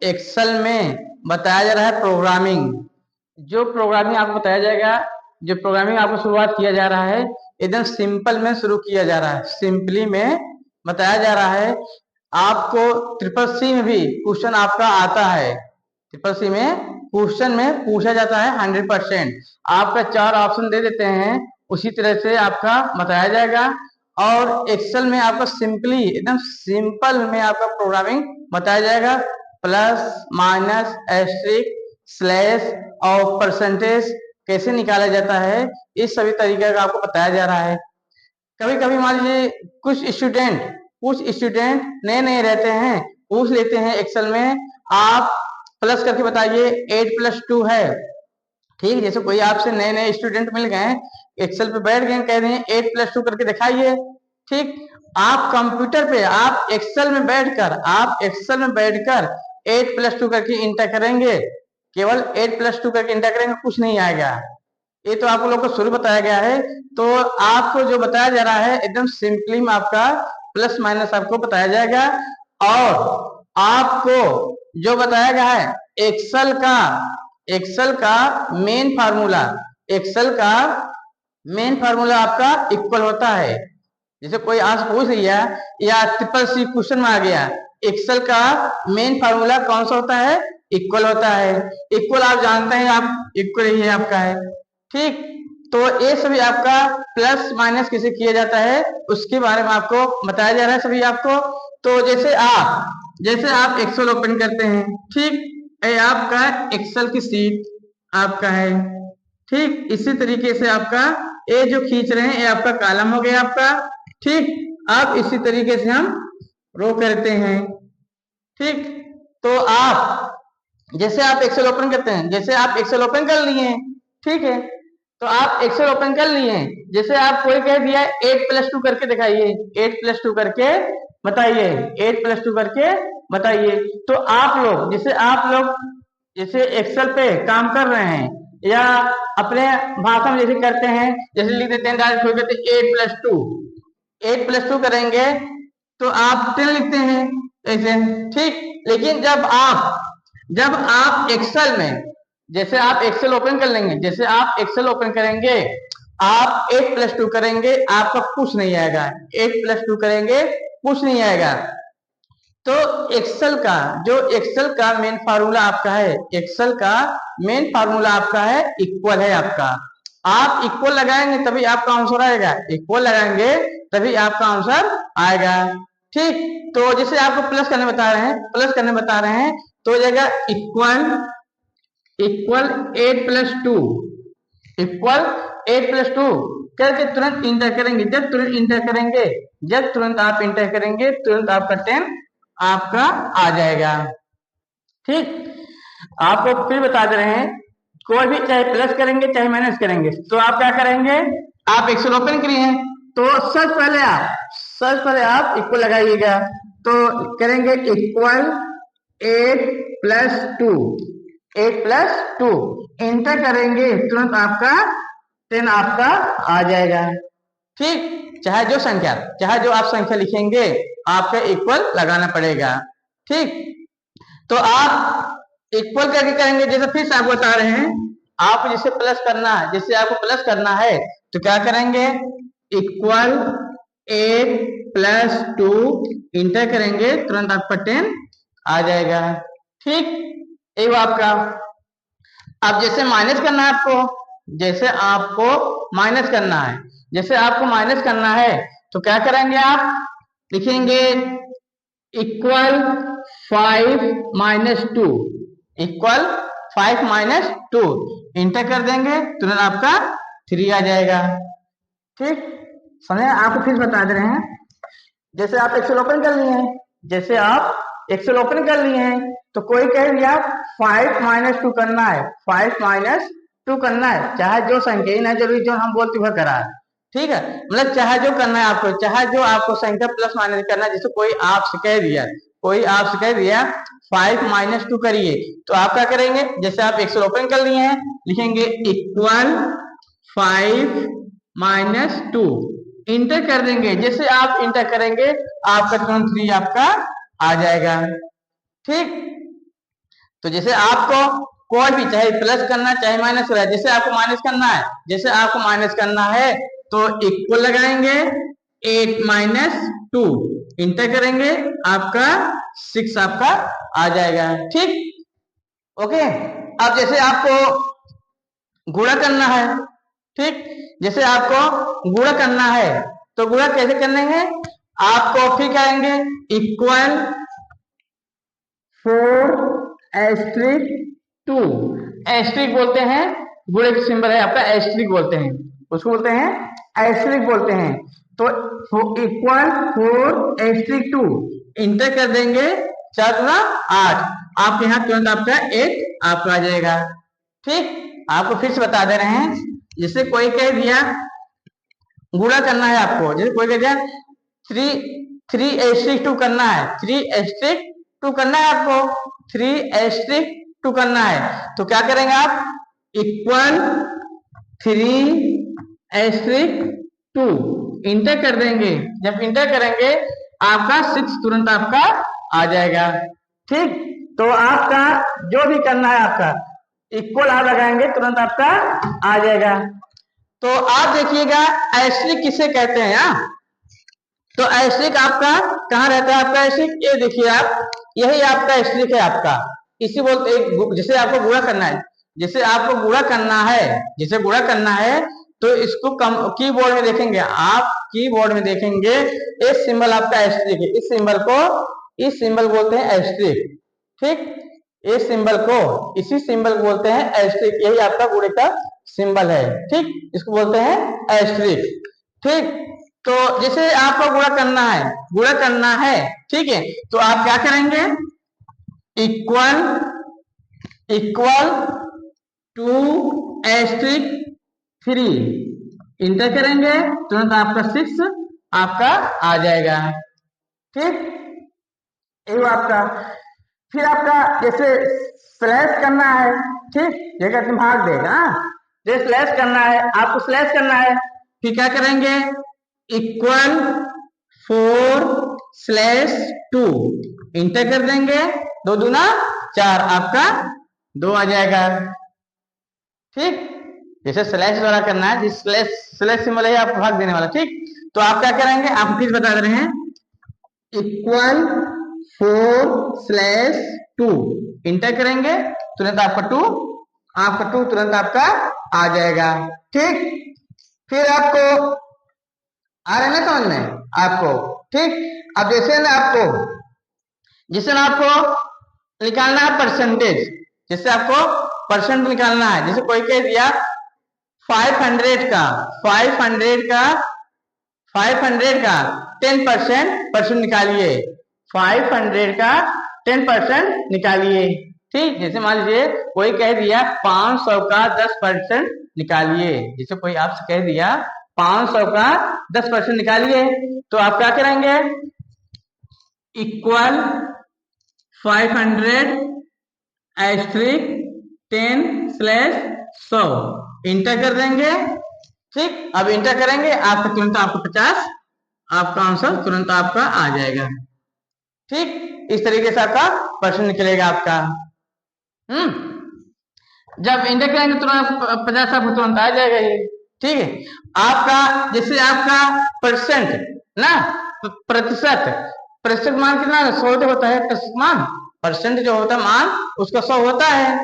Excel में बताया जा रहा है प्रोग्रामिंग। जो प्रोग्रामिंग आपको बताया जाएगा, जो प्रोग्रामिंग आपको शुरुआत किया जा रहा है, एकदम सिंपल में शुरू किया जा रहा है, सिंपली में बताया जा रहा है। आपको ट्रिपल सी में भी क्वेश्चन आपका आता है, ट्रिपल सी में क्वेश्चन में पूछा जाता है 100%। आपका 4 ऑप्शन दे देते हैं, उसी तरह से आपका बताया जाएगा। और एक्सेल में आपका सिंपली एकदम सिंपल में आपका प्रोग्रामिंग बताया जाएगा। प्लस माइनस एस्ट्रिक स्लैश और परसेंटेज कैसे निकाला जाता है, इस सभी तरीके का आपको बताया जा रहा है। कभी कभी मान लीजिए कुछ स्टूडेंट नए नए रहते हैं, पूछ लेते हैं एक्सेल में आप प्लस करके बताइए 8+2 है। ठीक, जैसे कोई आपसे नए नए स्टूडेंट मिल गए, एक्सेल पे बैठ गए, कह रहे हैं 8+2 करके दिखाइए। ठीक, आप कंप्यूटर पे आप एक्सेल में बैठकर 8+2 करके इंटर करेंगे, केवल 8+2 करके इंटर करेंगे, कुछ नहीं आएगा। ये तो आप लोग को शुरू बताया गया है। तो आपको जो बताया जा रहा है एकदम सिंपली में आपका प्लस माइनस आपको बताया जाएगा। और आपको जो बताया गया है एक्सेल का मेन फार्मूला आपका इक्वल होता है। जैसे कोई आज पूछ लिया या ट्रिपल सी क्वेश्चन में आ गया, एक्सेल का मेन फार्मूला कौन सा होता है? इक्वल होता है। इक्वल आप जानते हैं, आप इक्वल ही है आपका है। ठीक, तो ये सभी आपका प्लस माइनस कैसे किया जाता है उसके बारे में आपको बताया जा रहा है सभी आपको। तो जैसे आप एक्सेल ओपन करते हैं, ठीक, ये आपका एक्सेल की सीट आपका है। ठीक, इसी तरीके से आपका ये जो खींच रहे हैं ये आपका कॉलम हो गया आपका। ठीक, अब इसी तरीके से हम रो करते हैं। ठीक, तो आप जैसे आप एक्सेल ओपन करते हैं, जैसे आप एक्सेल ओपन कर लिए हैं, ठीक है, तो आप एक्सेल ओपन कर लिए हैं, जैसे आप कोई कह दिया 8+2 करके दिखाइए, 8+2 करके बताइए, 8+2 करके बताइए। तो आप लोग जैसे एक्सेल पे काम कर रहे हैं या अपने भाषा में जैसे करते हैं, जैसे लिख देते हैं डायरेक्ट खोल करते 8+2 करेंगे तो आप 10 लिखते हैं ऐसे। ठीक, लेकिन जब आप एक्सेल में जैसे आप एक्सेल ओपन कर लेंगे, जैसे आप एक्सेल ओपन करेंगे, आप 8+2 करेंगे, आपका कुछ नहीं आएगा। 8+2 करेंगे, कुछ नहीं आएगा। तो एक्सेल का मेन फार्मूला आपका है, एक्सेल का मेन फार्मूला आपका है इक्वल है आपका। आप इक्वल लगाएंगे तभी आपका आंसर आएगा, इक्वल लगाएंगे तभी आपका आंसर आएगा। ठीक, तो जैसे आपको प्लस करने बता रहे हैं तो जगह इक्वल 8+2 करके तुरंत इंटर करेंगे। जब तुरंत आप इंटर करेंगे तुरंत आपका 10 आपका आ जाएगा। ठीक, आपको फिर बता दे रहे हैं, कोई भी चाहे प्लस करेंगे चाहे माइनस करेंगे तो आप क्या करेंगे, आप एक्सेल ओपन करिए हैं तो सबसे पहले आप इक्वल लगाइएगा। तो करेंगे इक्वल 8+2 इंटर करेंगे तुरंत आपका 10 आपका आ जाएगा। ठीक, चाहे जो आप संख्या लिखेंगे आपका इक्वल लगाना पड़ेगा। ठीक, तो आप इक्वल करके करेंगे, जैसे फिर से आपको बता रहे हैं, आप जैसे आपको प्लस करना है तो क्या करेंगे, इक्वल 8+2 इंटर करेंगे तुरंत आपका 10 आ जाएगा। ठीक, ये आपका। अब जैसे माइनस करना है जैसे आपको माइनस करना है तो क्या करेंगे, आप लिखेंगे इक्वल 5-2 इंटर कर देंगे तुरंत आपका 3 आ जाएगा। ठीक, समझे? आपको फिर बता दे रहे हैं, जैसे आप एक्सेल ओपन कर लिए हैं तो कोई कह दिया 5-2 करना है, 5-2 करना है, चाहे जो संख्या ही ना जरूरी जो हम बोलते हुए करा है। ठीक है, मतलब चाहे जो करना है आपको, चाहे जो आपको संख्या प्लस माइनस करना है। जैसे कोई आपसे कह दिया 5-2 करिए तो आप क्या करेंगे, जैसे आप एक्सेल ओपन कर लिए हैं, लिखेंगे इक्वल 5-2 इंटर कर देंगे। जैसे आप इंटर करेंगे आपका तुरंत 3 आपका आ जाएगा। ठीक, तो जैसे आपको कोई भी चाहे प्लस करना चाहे माइनस करना है, जैसे आपको माइनस करना है, जैसे आपको माइनस करना है तो इक्वल लगाएंगे 8 माइनस 2 इंटर करेंगे, आपका 6 आपका आ जाएगा। ठीक, ओके। अब जैसे आपको गुणा करना है, ठीक, जैसे आपको गुणा करना है तो गुणा कैसे करने हैं, आपको फिर कहेंगे इक्वल 4 एस्ट्रिक 2, एस्ट्रिक बोलते हैं, गुणे का सिंबल है आपका एस्ट्रिक बोलते हैं, उसको बोलते हैं एस्ट्रिक बोलते हैं। तो इक्वल 4 एस्ट्रिक 2 इंटर कर देंगे, 4 गुना 8, आपके यहाँ तुरंत आपका 8 आपका आ जाएगा। ठीक, आपको फिर से बता दे रहे हैं, जैसे कोई कह दिया गुणा करना है आपको, जैसे कोई कह दिया 3 करना है, 3 करना है आपको, 3 करना है, तो क्या करेंगे आप, इक्वल 3 इंटर कर देंगे, जब इंटर करेंगे आपका 6 तुरंत आपका आ जाएगा। ठीक, तो आपका जो भी करना है आपका इक्वल आप लगाएंगे तुरंत आपका आ जाएगा। तो आप देखिएगा एस्ट्रिक किसे कहते हैं, तो एस्ट्रिक आपका कहाँ रहता है, आपका एस्ट्रिक ये देखिए आप, यही आपका एस्ट्रिक है आपका, इसी बोलते जैसे आपको गुणा करना है, जैसे आपको गुणा करना है, जैसे गुणा करना है तो इसको कीबोर्ड में देखेंगे आप, कीबोर्ड में देखेंगे इस सिंबल आपका एस्ट्रिक है, इस सिंबल बोलते हैं एस्ट्रिक। ठीक, इस सिंबल को, इसी सिंबल को बोलते हैं एस्ट्रिक, यही आपका गुणे का सिंबल है। ठीक, इसको बोलते हैं एस्ट्रिक। ठीक, तो जैसे आपको गुणा करना है, ठीक है, तो आप क्या करेंगे, इक्वल 2 एस्ट्रिक 3 इंटर करेंगे तुरंत आपका 6 आपका आ जाएगा। ठीक, ये आपका, फिर आपका जैसे स्लैश करना है, ठीक, ये कहते भाग देगा, जैसे स्लैश करना है आपको, स्लैश करना है, फिर क्या करेंगे, इक्वल 4/2 इंटर कर देंगे, 2 दूना 4 आपका 2 आ जाएगा। ठीक, जैसे स्लैश द्वारा करना है, जिस स्लैश सिंबल है आपको भाग देने वाला। ठीक, तो आप क्या करेंगे, आप फिर बता दे रहे हैं, इक्वल 4/2 इंटर करेंगे तुरंत आपका 2 तुरंत आपका आ जाएगा। ठीक, फिर आपको आ रहे ना समझ में आपको। ठीक, अब जैसे ना आपको निकालना है परसेंटेज, जैसे आपको परसेंट निकालना है, जैसे कोई कह दिया 500 का 10% निकालिए, 500 का 10% निकालिए। ठीक, जैसे मान लीजिए कोई कह दिया 500 का 10% निकालिए, जैसे कोई आपसे कह दिया 500 का 10% निकालिए, तो आप क्या करेंगे, इक्वल 500 एस्ट्रिक 10/100 इंटर कर देंगे। ठीक, अब इंटर करेंगे आपका तुरंत आपको 50 आपका आंसर तुरंत आपका आ जाएगा। ठीक, इस तरीके से आपका प्रश्न निकलेगा आपका। जब इंटर करेंगे तुरंत 50 आपको तुरंत आ जाएगा ये। ठीक है, आपका जैसे आपका परसेंट ना, प्रतिशत मान कितना 100 होता है, प्रतिशत मान, परसेंट जो होता है मान उसका 100 होता है।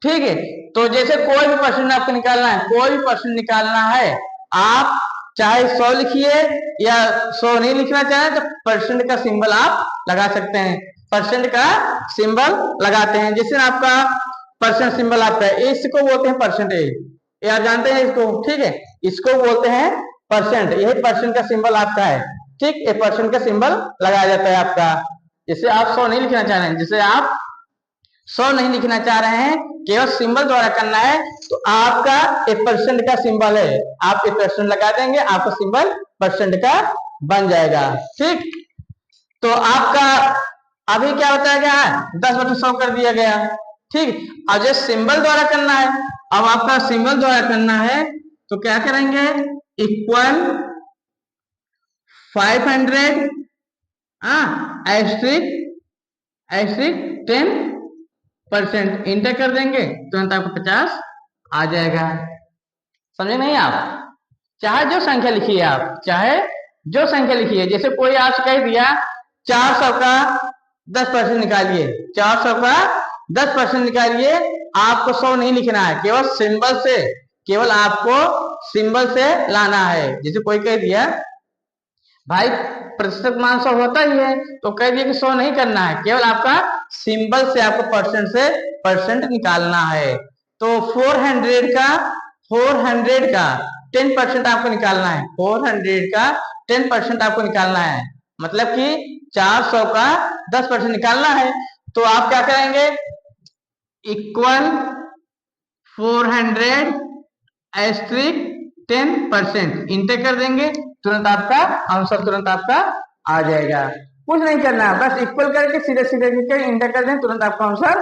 ठीक है, तो जैसे कोई भी परसेंट आपको निकालना है, कोई भी परसेंट निकालना है, आप चाहे 100 लिखिए या 100 नहीं लिखना चाहे तो परसेंट का सिंबल आप लगा सकते हैं, परसेंट का सिंबल लगाते हैं। जैसे आपका परसेंट सिंबल आपका है, इसको बोलते हैं परसेंटेज, ये आप जानते हैं इसको। ठीक है, इसको बोलते हैं परसेंट, यही परसेंट का सिंबल आपका है। ठीक, ये परसेंट का सिंबल लगाया जाता है आपका। जैसे आप 100 नहीं लिखना चाह रहे हैं, जैसे आप 100 नहीं लिखना चाह रहे हैं, केवल सिंबल द्वारा करना है, तो आपका एक परसेंट का सिंबल है, आप एक परसेंट लगा देंगे, आपका सिंबल परसेंट का बन जाएगा। ठीक, तो आपका अभी क्या बताया गया है, 10/100 कर दिया गया। ठीक, अब जो सिंबल द्वारा करना है, अब आपका सिंबल द्वारा करना है तो क्या करेंगे, इक्वल 500 एस्ट्रिक 10 परसेंट इंटर कर देंगे तुरंत आपको 50 आ जाएगा। समझे नहीं आप? चाहे जो संख्या लिखिए, आप चाहे जो संख्या लिखिए, जैसे कोई आपसे कह दिया 400 का 10% निकालिए, 400 का 10% निकालिए, आपको 100 नहीं लिखना है, केवल सिंबल से, केवल आपको सिंबल से लाना है। जैसे कोई कह दिया भाई प्रतिशत मान 100 होता ही है, तो कह दिया कि 100 नहीं करना है, केवल आपका सिंबल से आपको परसेंट से परसेंट निकालना है। तो 400 का 10% आपको निकालना है, 400 का 10% आपको निकालना है, मतलब कि 400 का 10% निकालना है। तो आप क्या करेंगे, इक्वल 400 एस्ट्रिक 10% इंटर कर देंगे, तुरंत आपका आंसर तुरंत आपका आ जाएगा। कुछ नहीं करना, बस इक्वल करके सीधे सीधे इंटर कर दें, तुरंत आपका आंसर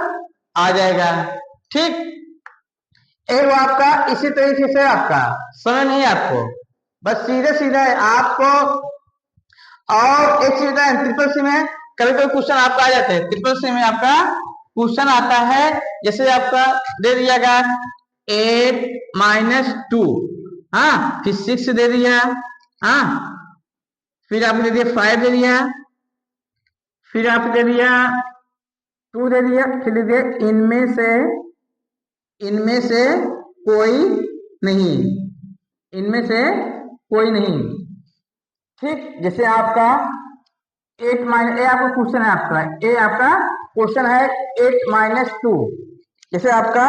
आ जाएगा। ठीक, एक वो आपका इसी तरीके से आपका समझ नहीं आपको, बस सीधे सीधे आपको। और एक चीज है, ट्रिपल सी में कभी कभी क्वेश्चन आपका आ जाते हैं, ट्रिपल सी में आपका क्वेश्चन आता है, जैसे आपका दे दिया गया 8 - 2, हाँ, फिर 6 दे दिया, हाँ, फिर आपने दे दिया 5 दे दिया, फिर आपने दे दिया 2 दे दिया, फिर दे दिया इनमें से कोई नहीं, इनमें से कोई नहीं। ठीक, जैसे आपका 8 माइनस, ए आपका क्वेश्चन है, आपका ए आपका क्वेश्चन है 8 - 2, जैसे आपका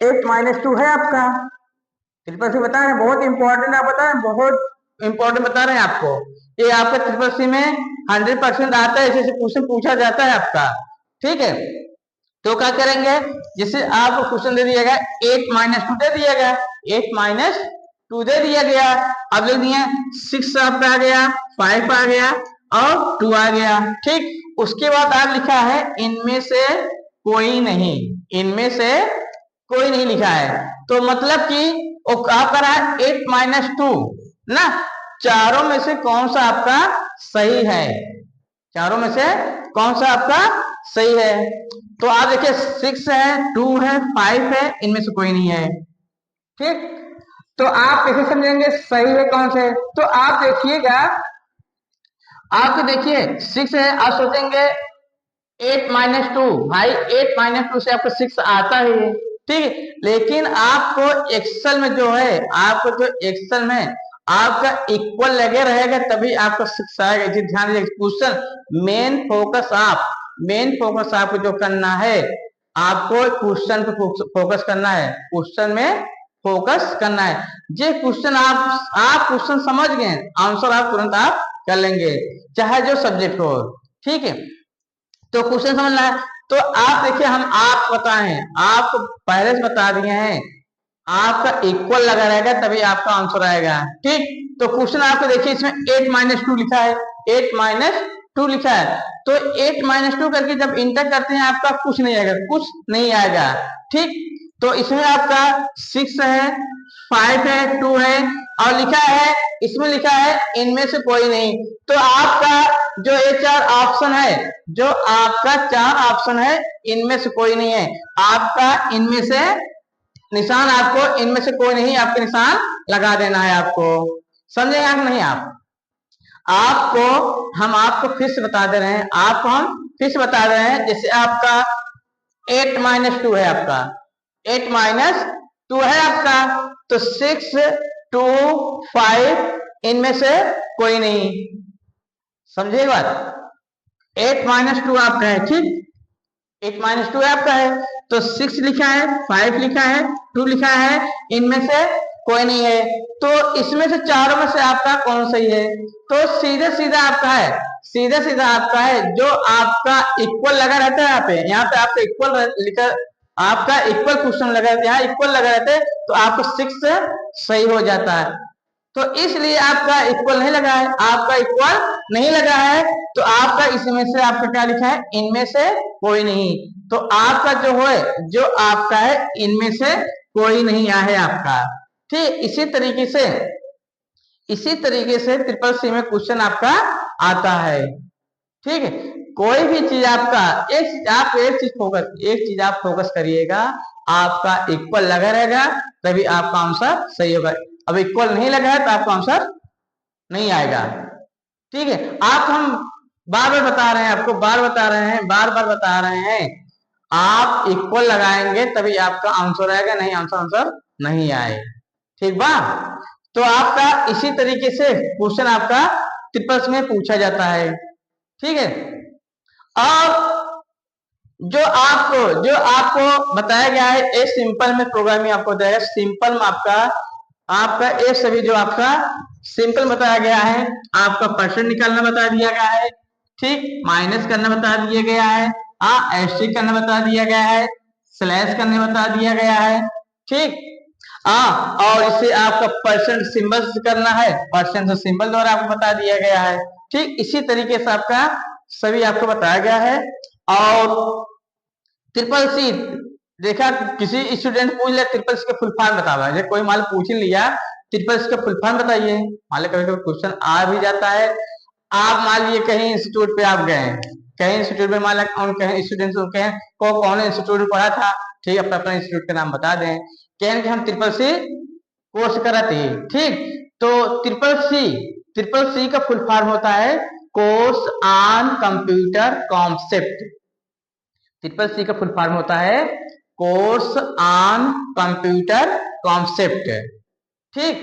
8 - 2 है आपका, ट्रिपल सी बता रहे हैं, बहुत इंपॉर्टेंट आप बता रहे हैं, बहुत इंपॉर्टेंट बता रहे हैं आपको। ये आपका ट्रिपल सी में 100% आता है, ऐसे क्वेश्चन पूछा जाता है आपका। ठीक है, तो क्या करेंगे, जैसे आपको क्वेश्चन दे दिया गया 8 - 2 दे दिया गया, 8 - 2 दे दिया गया, अब लिख दिए 6 आपका आ गया, 5 आ गया और 2 आ गया। ठीक, उसके बाद आप लिखा है इनमें से कोई नहीं, इनमें से कोई नहीं लिखा है, तो मतलब कि वो आप कर रहा है 8 - 2 ना, चारों में से कौन सा आपका सही है, चारों में से कौन सा आपका सही है। तो आप देखिए 6 है, 2 है, 5 है, इनमें से कोई नहीं है। ठीक, तो आप कैसे समझेंगे सही है कौन से, तो आप देखिएगा, आपको देखिए 6 है, आप सोचेंगे 8 - 2, भाई 8 - 2 से आपको 6 आता ही है। ठीक, लेकिन आपको एक्सेल में जो है, आपको जो एक्सेल में आपका इक्वल लगे रहेगा तभी आपको 6 आएगा। जी ध्यान दीजिए, क्वेश्चन मेन फोकस आपको जो करना है, आपको क्वेश्चन पे फोकस करना है, क्वेश्चन में फोकस करना है। ये क्वेश्चन आप क्वेश्चन समझ गए, आंसर आप तुरंत आप कर लेंगे, चाहे जो सब्जेक्ट हो। ठीक है, तो क्वेश्चन समझना है, तो आप देखिए, हम आप बताएं, आप पहले से बता दिए हैं, आपका इक्वल लगा रहेगा तभी आपका आंसर आएगा। ठीक, तो क्वेश्चन आपको देखिए, इसमें 8 - 2 लिखा है, 8 - 2 लिखा है, तो 8 - 2 करके जब इंटर करते हैं आपका कुछ नहीं आएगा, कुछ नहीं आएगा। ठीक, तो इसमें आपका 6 है, 5 है, 2 है, और लिखा है, इसमें लिखा है इनमें से कोई नहीं। तो आपका जो ये 4 ऑप्शन है, जो आपका 4 ऑप्शन है, इनमें से कोई नहीं है, आपका इनमें से निशान, आपको इनमें से कोई नहीं, आपके निशान लगा देना है आपको। समझेगा कि नहीं आपको हम आपको फिर से बता दे रहे हैं, आपको हम फिर से बता रहे हैं, जैसे आपका 8 - 2 है, आपका 8 - 2 है आपका, तो 6, 2, 5 इनमें से कोई नहीं। समझे बात, 8 - 2 आपका है। ठीक, 8 - 2 आपका है, तो 6 लिखा है, 5 लिखा है, 2 लिखा है, इनमें से कोई नहीं है, तो इसमें से चारों में से आपका कौन सही है, तो सीधे सीधा आपका है, सीधा सीधा आपका है, जो आपका इक्वल लगा रहता है, यहाँ पे आपका इक्वल लिखा, आपका इक्वल क्वेश्चन लगा रहता है, यहाँ इक्वल लगा रहता है, तो आपको 6 सही हो जाता है। तो इसलिए आपका इक्वल नहीं लगा है, आपका इक्वल नहीं लगा है, तो आपका इसमें से आपका क्या लिखा है, इनमें से कोई नहीं, तो आपका जो है, जो आपका है, इनमें से कोई नहीं आया है आपका। ठीक, इसी तरीके से ट्रिपल सी में क्वेश्चन आपका आता है। ठीक है, कोई भी चीज आपका एक चीज आप फोकस करिएगा, आपका इक्वल लगा रहेगा तभी आपका आंसर सही होगा। अब इक्वल नहीं लगा है तो आपका आंसर नहीं आएगा। ठीक है, आप हम बार बार बता रहे हैं, आपको बार बार बता रहे हैं, आप इक्वल लगाएंगे तभी आपका आंसर आएगा, नहीं आंसर नहीं आए। ठीक बा, तो आपका इसी तरीके से क्वेश्चन आपका ट्रिपल्स में पूछा जाता है। ठीक है, अब जो आपको बताया गया है ए सिंपल में प्रोग्रामिंग आपको बताया, सिंपल में आपका ए सभी जो आपका सिंपल बताया गया है, आपका परसेंट निकालना बता दिया गया है, ठीक, माइनस करना बता दिया गया है, एस्ट्रिक करना बता दिया गया है, स्लैश करने बता दिया गया है, ठीक, और इसे आपका परसेंट सिंबल करना है, परसेंट सिंबल द्वारा आपको बता दिया गया है। ठीक, इसी तरीके से आपका सभी आपको बताया गया है। और ट्रिपल सी देखा, किसी स्टूडेंट पूछ ले ट्रिपल सी का फुल फॉर्म बतावा, जैसे कोई मान पूछ लिया ट्रिपल सी का फुल फॉर्म बताइए, मान लो कभी कभी क्वेश्चन आ भी जाता है। आप मान लिए कहीं इंस्टीट्यूट पे आप गए, कहीं इंस्टीट्यूट में मान लो कहीं स्टूडेंट को कौन इंस्टीट्यूट में पढ़ा था, ठीक, अपना इंस्टीट्यूट का नाम बता दें, कहें कि हम ट्रिपल सी कोर्स कराते हैं। ठीक, तो ट्रिपल सी का फुल फॉर्म होता है course on computer concept. Triple C का फुल फॉर्म होता है कोर्स ऑन कंप्यूटर कॉन्सेप्ट। ठीक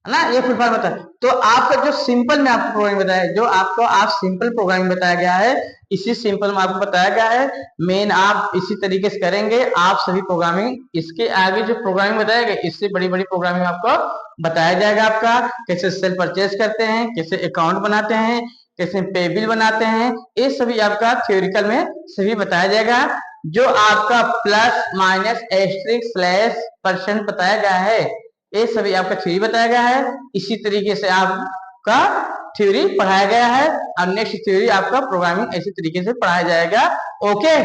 है ना, ये फुल फॉर्म होता है। तो आपका जो सिंपल में आपको प्रोग्रामिंग बताया, जो आपको आप सिंपल प्रोग्रामिंग बताया गया है, इसी सिंपल में आपको बताया गया है, मेन आप इसी तरीके से करेंगे आप सभी प्रोग्रामिंग। इसके आगे जो प्रोग्रामिंग बताया गया, इससे बड़ी बड़ी प्रोग्रामिंग आपको बताया जाएगा, आपका कैसे सेल परचेज करते हैं, कैसे अकाउंट बनाते हैं, कैसे पे बिल बनाते हैं, ये सभी आपका थ्योरिकल में सभी बताया जाएगा। जो आपका plus minus asterisk slash percent बताया गया है, ये सभी आपका थ्योरी बताया गया है। इसी तरीके से आपका थ्योरी पढ़ाया गया है, और नेक्स्ट थ्योरी आपका प्रोग्रामिंग इसी तरीके से पढ़ाया जाएगा। ओके।